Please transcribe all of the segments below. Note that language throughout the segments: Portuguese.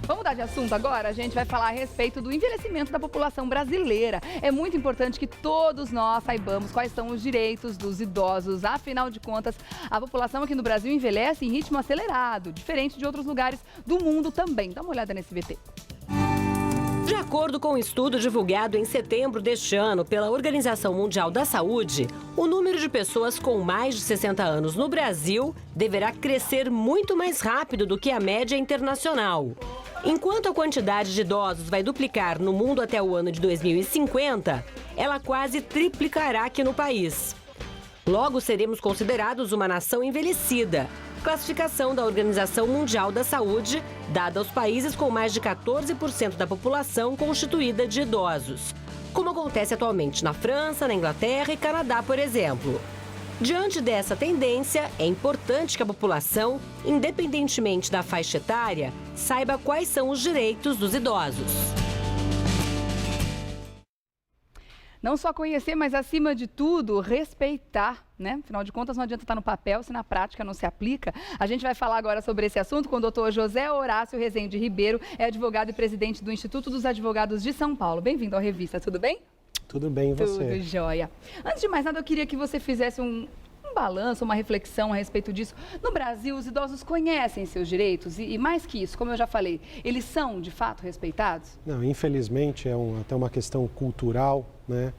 Vamos mudar de assunto agora? A gente vai falar a respeito do envelhecimento da população brasileira. É muito importante que todos nós saibamos quais são os direitos dos idosos. Afinal de contas, a população aqui no Brasil envelhece em ritmo acelerado, diferente de outros lugares do mundo também. Dá uma olhada nesse VT. De acordo com um estudo divulgado em setembro deste ano pela Organização Mundial da Saúde, o número de pessoas com mais de 60 anos no Brasil deverá crescer muito mais rápido do que a média internacional. Enquanto a quantidade de idosos vai duplicar no mundo até o ano de 2050, ela quase triplicará aqui no país. Logo, seremos considerados uma nação envelhecida, classificação da Organização Mundial da Saúde, dada aos países com mais de 14% da população constituída de idosos, como acontece atualmente na França, na Inglaterra e Canadá, por exemplo. Diante dessa tendência, é importante que a população, independentemente da faixa etária, saiba quais são os direitos dos idosos. Não só conhecer, mas acima de tudo, respeitar, né? Afinal de contas, não adianta estar no papel se na prática não se aplica. A gente vai falar agora sobre esse assunto com o doutor José Horácio Rezende Ribeiro, é advogado e presidente do Instituto dos Advogados de São Paulo. Bem-vindo à revista, tudo bem? Tudo bem, e você? Tudo jóia. Antes de mais nada, eu queria que você fizesse um balanço, uma reflexão a respeito disso. No Brasil, os idosos conhecem seus direitos e mais que isso, como eu já falei, eles são, de fato, respeitados? Não, infelizmente, até uma questão cultural, né?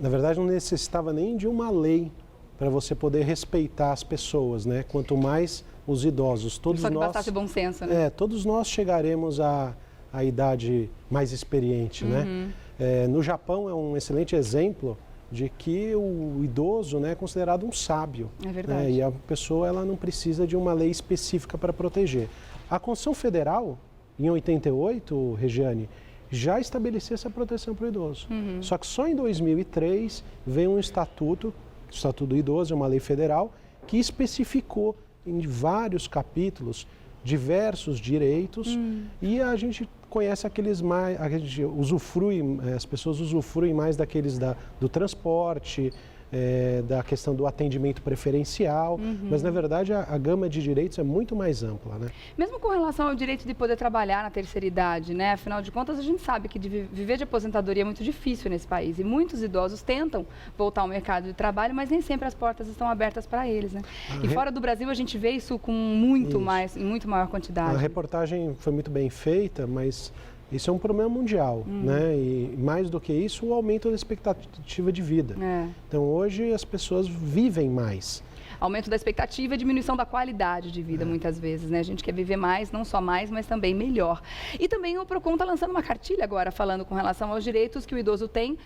Na verdade, não necessitava nem de uma lei para você poder respeitar as pessoas, né? Quanto mais os idosos, todos Só que nós... bastasse bom senso, né? Todos nós chegaremos à idade mais experiente, né? No Japão é um excelente exemplo de que o idoso, né, é considerado um sábio. É verdade. Né? E a pessoa ela não precisa de uma lei específica para proteger. A Constituição Federal, em 88, Regiane, já estabeleceu essa proteção para o idoso. Só que só em 2003 veio um estatuto, o Estatuto do Idoso, é uma lei federal, que especificou em vários capítulos diversos direitos e a gente conhece aqueles mais, a gente usufrui, as pessoas usufruem mais daqueles do transporte, da questão do atendimento preferencial, mas na verdade a gama de direitos é muito mais ampla, né? Mesmo com relação ao direito de poder trabalhar na terceira idade, né? Afinal de contas, a gente sabe que viver de aposentadoria é muito difícil nesse país e muitos idosos tentam voltar ao mercado de trabalho, mas nem sempre as portas estão abertas para eles, né? E fora do Brasil a gente vê isso com muito maior quantidade. A reportagem foi muito bem feita, mas isso é um problema mundial, né? E mais do que isso, o aumento da expectativa de vida. Então, hoje as pessoas vivem mais. Aumento da expectativa e diminuição da qualidade de vida, muitas vezes, né? A gente quer viver mais, não só mais, mas também melhor. E também o Procon está lançando uma cartilha agora, falando com relação aos direitos que o idoso tem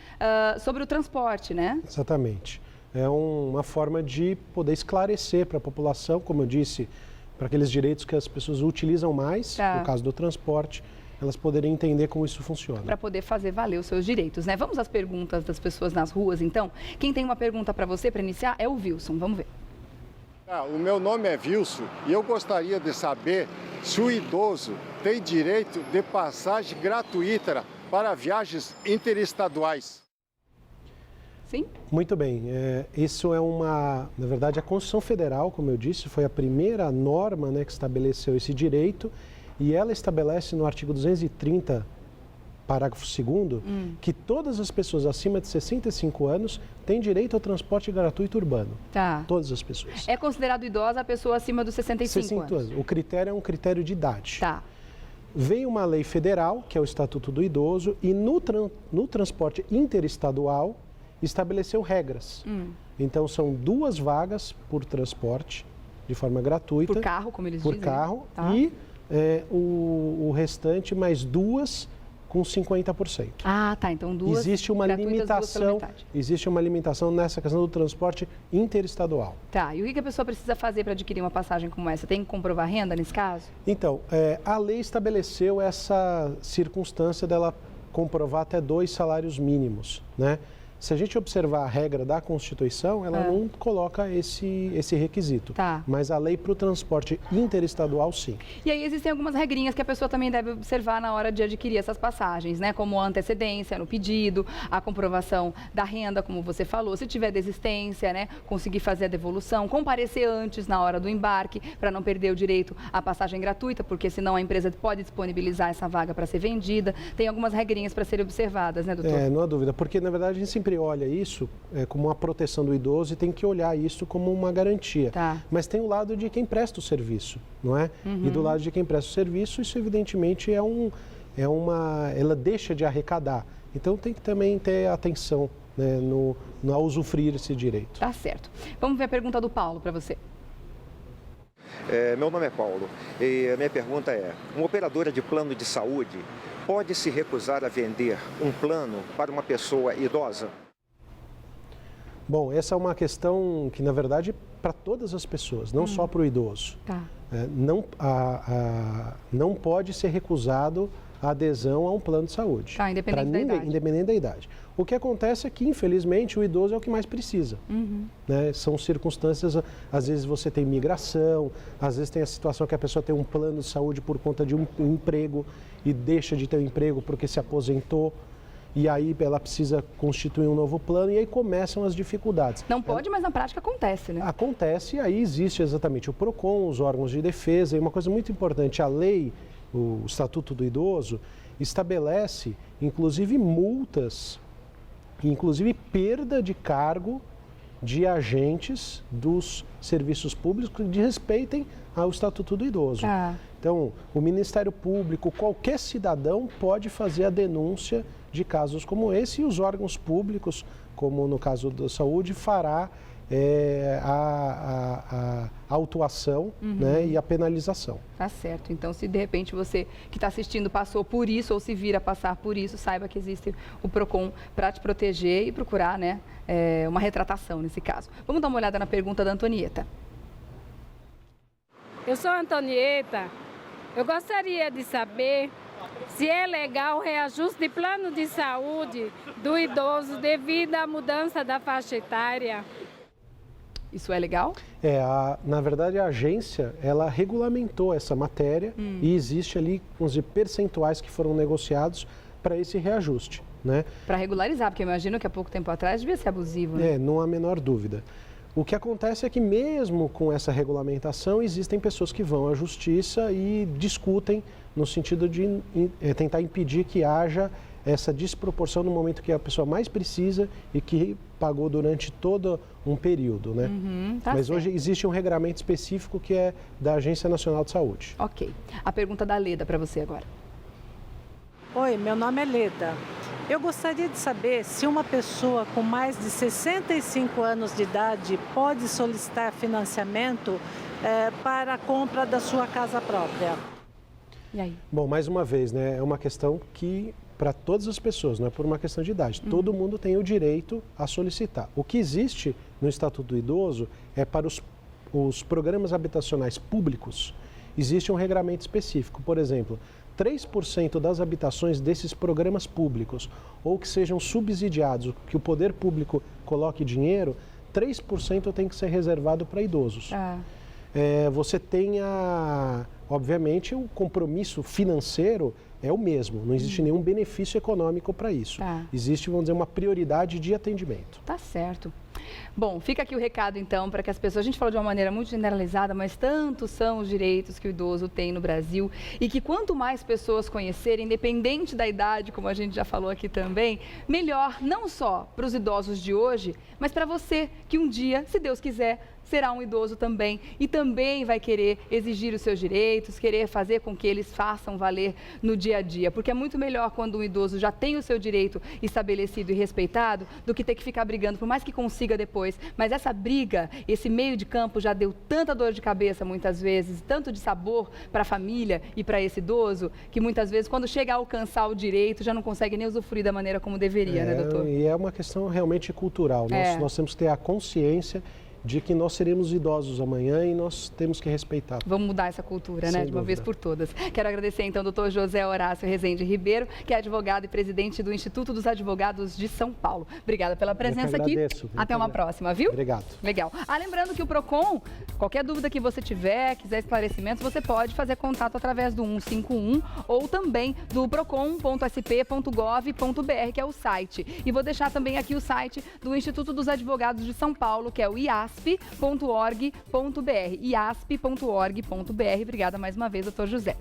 sobre o transporte, né? Exatamente. É uma forma de poder esclarecer para a população, como eu disse, para aqueles direitos que as pessoas utilizam mais, no caso do transporte, elas poderem entender como isso funciona. Para poder fazer valer os seus direitos, né? Vamos às perguntas das pessoas nas ruas, então? Quem tem uma pergunta para você, para iniciar, é o Wilson. Vamos ver. O meu nome é Wilson e eu gostaria de saber se o idoso tem direito de passagem gratuita para viagens interestaduais. Sim? Muito bem. Isso é na verdade, a Constituição Federal, como eu disse, foi a primeira norma, né, que estabeleceu esse direito. E ela estabelece no artigo 230, parágrafo 2º, que todas as pessoas acima de 65 anos têm direito ao transporte gratuito urbano. Tá. Todas as pessoas. É considerado idosa a pessoa acima dos 65 anos? O critério é um critério de idade. Tá. Veio uma lei federal, que é o Estatuto do Idoso, e no transporte interestadual estabeleceu regras. Então, são 2 vagas por transporte, de forma gratuita. Por carro, como eles dizem. Por carro. Tá. E o restante mais 2 com 50%. Ah, tá. Então 2 existe uma limitação, existe uma limitação nessa questão do transporte interestadual. Tá. E o que a pessoa precisa fazer para adquirir uma passagem como essa? Tem que comprovar renda nesse caso? Então, a lei estabeleceu essa circunstância dela comprovar até 2 salários mínimos, né? Se a gente observar a regra da Constituição, ela não coloca esse requisito. Tá. Mas a lei para o transporte interestadual, sim. E aí existem algumas regrinhas que a pessoa também deve observar na hora de adquirir essas passagens, né? Como a antecedência no pedido, a comprovação da renda, como você falou. Se tiver desistência, né? Conseguir fazer a devolução, comparecer antes na hora do embarque, para não perder o direito à passagem gratuita, porque senão a empresa pode disponibilizar essa vaga para ser vendida. Tem algumas regrinhas para serem observadas, né, doutor? Não há dúvida, porque na verdade a gente sempre olha isso como uma proteção do idoso e tem que olhar isso como uma garantia. Tá. Mas tem o lado de quem presta o serviço, não é? E do lado de quem presta o serviço, isso evidentemente ela deixa de arrecadar. Então tem que também ter atenção, né, no usufruir esse direito. Tá certo. Vamos ver a pergunta do Paulo para você. Meu nome é Paulo e a minha pergunta é: uma operadora de plano de saúde pode se recusar a vender um plano para uma pessoa idosa? Bom, essa é uma questão que, na verdade, para todas as pessoas, não só para o idoso. Tá. Não pode ser recusado a adesão a um plano de saúde. Tá, independente da idade. Independente da idade. O que acontece é que, infelizmente, o idoso é o que mais precisa. Né? São circunstâncias, às vezes você tem migração, às vezes tem a situação que a pessoa tem um plano de saúde por conta de um emprego e deixa de ter um emprego porque se aposentou. E aí ela precisa constituir um novo plano e aí começam as dificuldades. Não pode, mas na prática acontece, né? Acontece e aí existe exatamente o PROCON, os órgãos de defesa. E uma coisa muito importante, a lei, o Estatuto do Idoso, estabelece inclusive multas, inclusive perda de cargo de agentes dos serviços públicos que desrespeitem ao Estatuto do Idoso. Então, o Ministério Público, qualquer cidadão pode fazer a denúncia de casos como esse e os órgãos públicos, como no caso da saúde, fará a autuação, né, e a penalização. Tá certo. Então, se de repente você que está assistindo passou por isso ou se vir a passar por isso, saiba que existe o PROCON para te proteger e procurar, né, uma retratação nesse caso. Vamos dar uma olhada na pergunta da Antonieta. Eu sou a Antonieta. Eu gostaria de saber se é legal o reajuste de plano de saúde do idoso devido à mudança da faixa etária. Isso é legal? Na verdade, a agência, ela regulamentou essa matéria e existe ali, vamos dizer, percentuais que foram negociados para esse reajuste, né? Para regularizar, porque eu imagino que há pouco tempo atrás devia ser abusivo, né? Não há a menor dúvida. O que acontece é que mesmo com essa regulamentação, existem pessoas que vão à justiça e discutem no sentido de tentar impedir que haja essa desproporção no momento que a pessoa mais precisa e que pagou durante todo um período, né? Mas hoje existe um regramento específico que é da Agência Nacional de Saúde. Ok. A pergunta da Leda para você agora. Oi, meu nome é Leda. Eu gostaria de saber se uma pessoa com mais de 65 anos de idade pode solicitar financiamento para a compra da sua casa própria. E aí? Bom, mais uma vez, né, é uma questão que para todas as pessoas, não é por uma questão de idade. Todo mundo tem o direito a solicitar. O que existe no Estatuto do Idoso é para os programas habitacionais públicos, existe um regramento específico. Por exemplo, 3% das habitações desses programas públicos, ou que sejam subsidiados, que o poder público coloque dinheiro, 3% tem que ser reservado para idosos. Você tem, obviamente, o compromisso financeiro é o mesmo, não existe nenhum benefício econômico para isso. Existe, vamos dizer, uma prioridade de atendimento. Tá certo. Bom, fica aqui o recado, então, para que as pessoas... A gente falou de uma maneira muito generalizada, mas tantos são os direitos que o idoso tem no Brasil e que quanto mais pessoas conhecerem, independente da idade, como a gente já falou aqui também, melhor, não só para os idosos de hoje, mas para você que um dia, se Deus quiser, será um idoso também e também vai querer exigir os seus direitos, querer fazer com que eles façam valer no dia a dia. Porque é muito melhor quando um idoso já tem o seu direito estabelecido e respeitado do que ter que ficar brigando, por mais que consiga depois. Mas essa briga, esse meio de campo já deu tanta dor de cabeça muitas vezes, tanto de sabor para a família e para esse idoso, que muitas vezes quando chega a alcançar o direito já não consegue nem usufruir da maneira como deveria, né, doutor? E é uma questão realmente cultural. Nós temos que ter a consciência de que nós seremos idosos amanhã e nós temos que respeitar. Vamos mudar essa cultura, né? Sem De uma vez dúvida. por todas. Quero agradecer, então, ao doutor José Horácio Rezende Ribeiro, que é advogado e presidente do Instituto dos Advogados de São Paulo. Obrigada pela presença aqui. agradeço. Até uma próxima, viu? Obrigado. Legal. Lembrando que o PROCON, qualquer dúvida que você tiver, quiser esclarecimentos, você pode fazer contato através do 151 ou também do procon.sp.gov.br, que é o site. E vou deixar também aqui o site do Instituto dos Advogados de São Paulo, que é o iasp.org.br. iasp.org.br. Obrigada mais uma vez, doutor José.